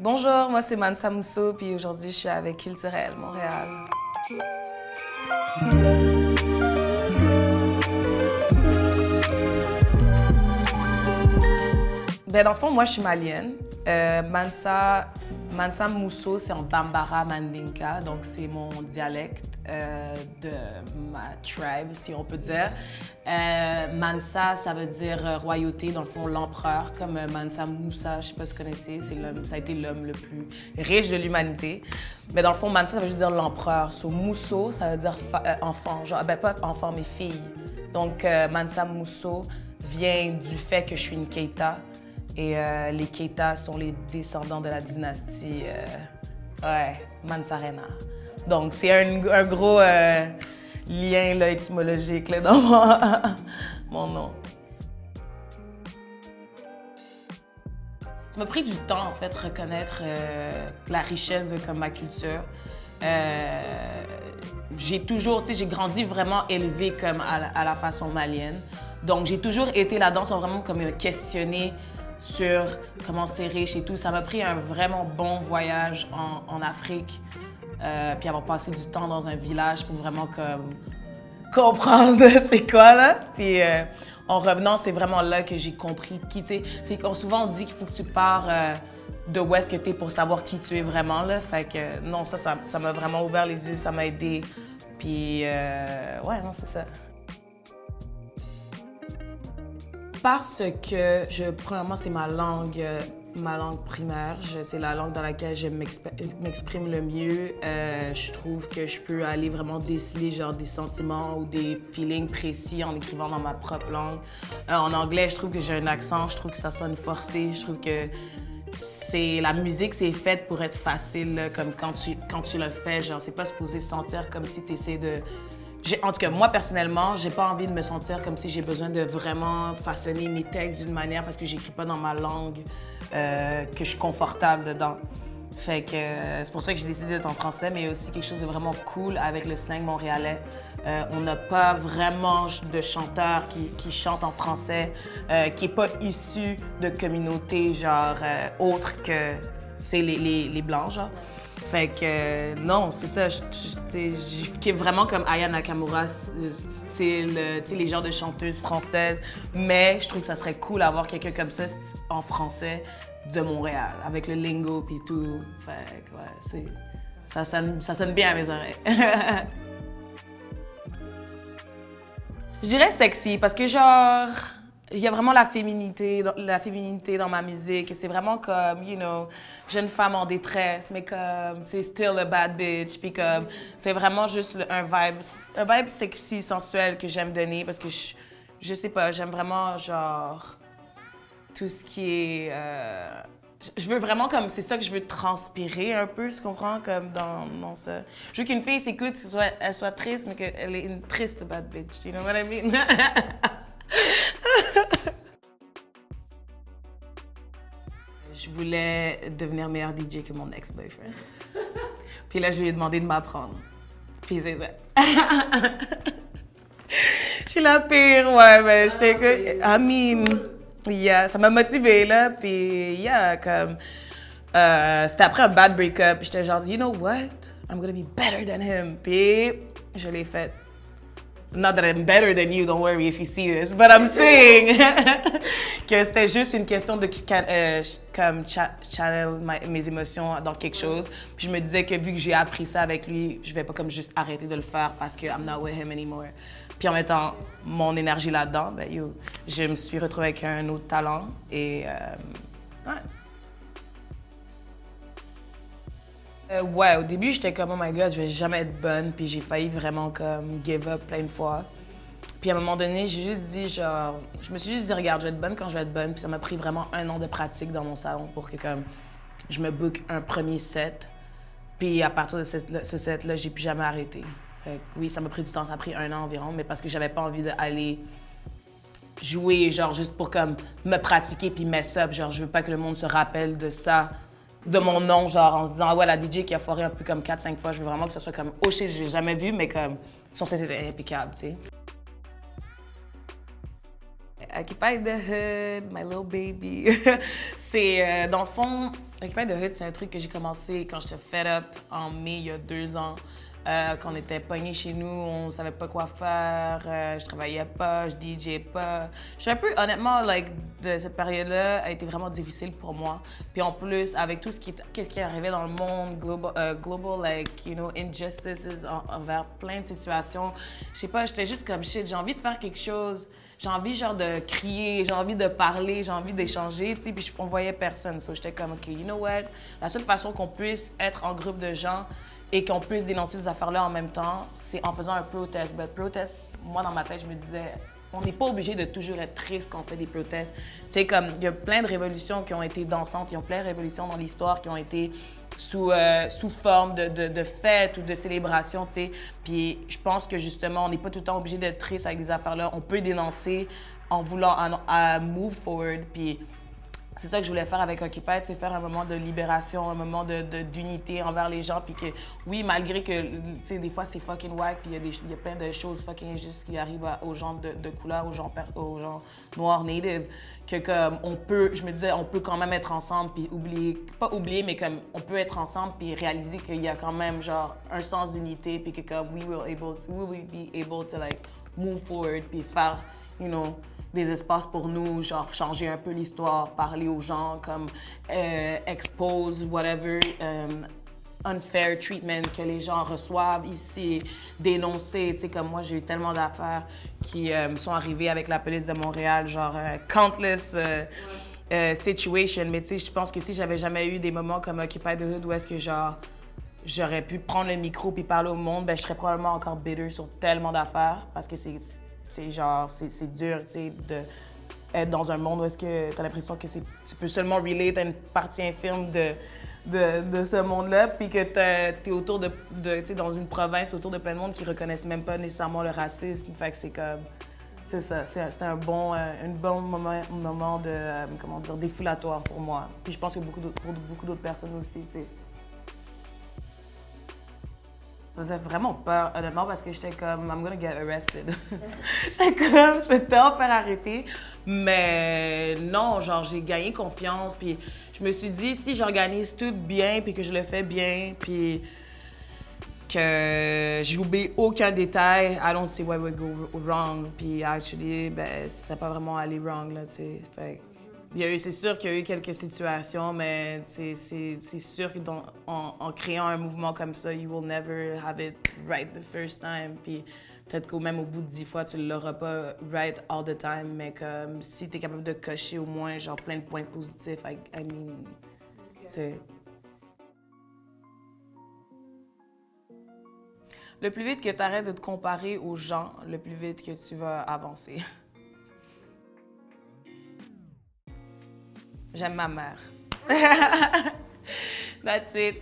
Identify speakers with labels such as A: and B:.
A: Bonjour, moi c'est Mansa Mousso, puis aujourd'hui je suis avec Culturel Montréal. Ben, dans le fond, moi je suis malienne. Mansa Mousso, c'est en Bambara Mandinka, donc c'est mon dialecte de ma tribe, si on peut dire. Mansa, ça veut dire royauté, dans le fond, l'empereur, comme Mansa Moussa, je sais pas si vous connaissez, ça a été l'homme le plus riche de l'humanité. Mais dans le fond, Mansa, ça veut juste dire l'empereur. So, Mousso, ça veut dire enfant, genre, ben pas enfant, mais fille. Donc, Mansa Mousso vient du fait que je suis une Keita. Et les Keita sont les descendants de la dynastie Mansarena. Donc, c'est un gros lien là, étymologique là, dans mon nom. Ça m'a pris du temps, en fait, reconnaître la richesse de comme, ma culture. J'ai grandi vraiment élevée comme à la façon malienne. Donc, j'ai toujours été là-dedans sans vraiment comme questionner sur comment c'est riche et tout. Ça m'a pris un vraiment bon voyage en Afrique, puis avoir passé du temps dans un village pour vraiment comme comprendre c'est quoi là. Puis en revenant, c'est vraiment là que j'ai compris qui tu es. C'est qu'on souvent on dit qu'il faut que tu pars de où est-ce que tu es pour savoir qui tu es vraiment là. Fait que non, ça m'a vraiment ouvert les yeux, ça m'a aidé. Puis ouais, non, c'est ça. Parce que, premièrement, c'est ma langue primaire. C'est la langue dans laquelle je m'exprime le mieux. Je trouve que je peux aller vraiment déceler genre, des sentiments ou des feelings précis en écrivant dans ma propre langue. En anglais, je trouve que j'ai un accent, je trouve que ça sonne forcé. Je trouve que la musique, c'est faite pour être facile, là, comme quand tu le fais. Genre, c'est pas supposé se sentir comme si tu essaies de... En tout cas, moi, personnellement, j'ai pas envie de me sentir comme si j'ai besoin de vraiment façonner mes textes d'une manière parce que j'écris pas dans ma langue, que je suis confortable dedans. Fait que c'est pour ça que j'ai décidé d'être en français, mais il y a aussi quelque chose de vraiment cool avec le slang montréalais. On n'a pas vraiment de chanteurs qui chantent en français, qui est pas issu de communautés genre autres que les Blancs, genre. Fait que non, c'est ça, je kiffe vraiment comme Aya Nakamura, style, les genres de chanteuses françaises, mais je trouve que ça serait cool d'avoir quelqu'un comme ça en français de Montréal, avec le lingo pis tout. Fait que ouais, ça sonne bien à mes oreilles. Je dirais sexy parce que genre, il y a vraiment la féminité dans ma musique. C'est vraiment comme, you know, jeune femme en détresse, mais comme, tu sais, still a bad bitch. Puis comme, c'est vraiment juste un vibe sexy, sensuel que j'aime donner parce que je sais pas, j'aime vraiment, genre, tout ce qui est... je veux vraiment comme, c'est ça que je veux transpirer un peu, tu comprends, comme dans ça. Je veux qu'une fille s'écoute, elle soit triste, mais qu'elle est une triste bad bitch, you know what I mean? Je voulais devenir meilleur DJ que mon ex-boyfriend. Puis là, je lui ai demandé de m'apprendre. Puis c'est ça. Je suis la pire, ouais, mais je sais que... I mean, yeah, ça m'a motivée, là. Puis, yeah, comme... c'était après un bad break-up. J'étais genre, you know what? I'm gonna be better than him. Puis, je l'ai fait. Not that I'm better than you, don't worry if you see this, but I'm saying que c'était juste une question de comme channel mes émotions dans quelque chose. Puis je me disais que vu que j'ai appris ça avec lui, je vais pas comme juste arrêter de le faire parce que I'm not with him anymore. Puis en mettant mon énergie là-dedans, ben je me suis retrouvée avec un autre talent et ouais. Ouais, au début, j'étais comme, oh my god, je vais jamais être bonne, puis j'ai failli vraiment comme give up plein de fois. Puis à un moment donné, j'ai juste dit, genre, je me suis juste dit, regarde, je vais être bonne quand je vais être bonne, puis ça m'a pris vraiment 1 an de pratique dans mon salon pour que comme je me book un premier set. Puis à partir de ce set-là, j'ai plus jamais arrêté. Fait que, oui, ça m'a pris du temps, ça a pris 1 an environ, mais parce que j'avais pas envie d'aller jouer, genre, juste pour comme me pratiquer puis mess up. Genre, je veux pas que le monde se rappelle de ça, de mon nom, genre en se disant, ah ouais, la DJ qui a foiré un peu comme 4-5 fois, je veux vraiment que ce soit comme, oh shit, je l'ai jamais vu, mais comme, son set était impeccable, tu sais. Occupy the Hood, my little baby. C'est, dans le fond, Occupy the Hood, c'est un truc que j'ai commencé quand j'étais fed up en mai, il y a 2 ans. Quand on était pognés chez nous, on savait pas quoi faire, je travaillais pas, je DJais pas. Je suis un peu, honnêtement, de cette période-là a été vraiment difficile pour moi. Puis en plus, avec tout qu'est-ce qui arrivait dans le monde, global, injustices envers plein de situations, je sais pas, j'étais juste comme shit, j'ai envie de faire quelque chose, j'ai envie genre de crier, j'ai envie de parler, j'ai envie d'échanger, tu sais, puis on voyait personne. So j'étais comme, OK, you know what, la seule façon qu'on puisse être en groupe de gens et qu'on puisse dénoncer ces affaires-là en même temps, c'est en faisant un protest. Mais protest, moi, dans ma tête, je me disais, on n'est pas obligé de toujours être triste quand on fait des protestes. Tu sais, comme, il y a plein de révolutions qui ont été dansantes, il y a plein de révolutions dans l'histoire qui ont été sous forme de fêtes ou de célébrations, tu sais. Puis je pense que, justement, on n'est pas tout le temps obligé d'être triste avec des affaires-là. On peut dénoncer en voulant move forward, puis c'est ça que je voulais faire avec Occupy, c'est faire un moment de libération, un moment d'unité envers les gens, puis que, oui, malgré que, tu sais, des fois, c'est fucking whack, puis il y a plein de choses fucking injustes qui arrivent aux gens de couleur, aux gens noirs, native, que comme, je me disais, on peut quand même être ensemble, puis pas oublier, mais comme, on peut être ensemble, puis réaliser qu'il y a quand même, genre, un sens d'unité, puis que comme, we will be able to, like, move forward, puis faire, you know, des espaces pour nous, genre changer un peu l'histoire, parler aux gens, comme expose whatever unfair treatment que les gens reçoivent ici, dénoncer, tu sais, comme moi, j'ai eu tellement d'affaires qui sont arrivées avec la police de Montréal, genre countless situations, mais tu sais, je pense que si j'avais jamais eu des moments comme Occupy the Hood où est-ce que genre j'aurais pu prendre le micro puis parler au monde, ben je serais probablement encore bitter sur tellement d'affaires parce que c'est dur, tu sais, d'être dans un monde où est-ce que tu as l'impression que tu peux seulement relate à une partie infime de ce monde-là, puis que tu es autour tu sais, dans une province autour de plein de monde qui reconnaissent même pas nécessairement le racisme. Fait que c'est comme, c'est ça, c'était un bon moment de, comment dire, défoulatoire pour moi. Puis je pense que pour beaucoup d'autres personnes aussi, tu sais. Ça faisait vraiment peur, honnêtement, parce que j'étais comme, I'm gonna get arrested. J'étais comme, je vais te faire arrêter. Mais non, genre, j'ai gagné confiance, puis je me suis dit, si j'organise tout bien, puis que je le fais bien, puis que j'oublie aucun détail, I don't see where we go wrong. Puis actually, ben, ça n'a pas vraiment allé wrong, là, tu sais. Fait c'est sûr qu'il y a eu quelques situations, mais c'est sûr qu'en créant un mouvement comme ça, you will never have it right the first time. Puis peut-être qu'au même au bout de 10 fois, tu ne l'auras pas right all the time, mais comme si tu es capable de cocher au moins genre plein de points positifs, I mean, c'est... Le plus vite que tu arrêtes de te comparer aux gens, le plus vite que tu vas avancer. J'aime ma mère. That's it.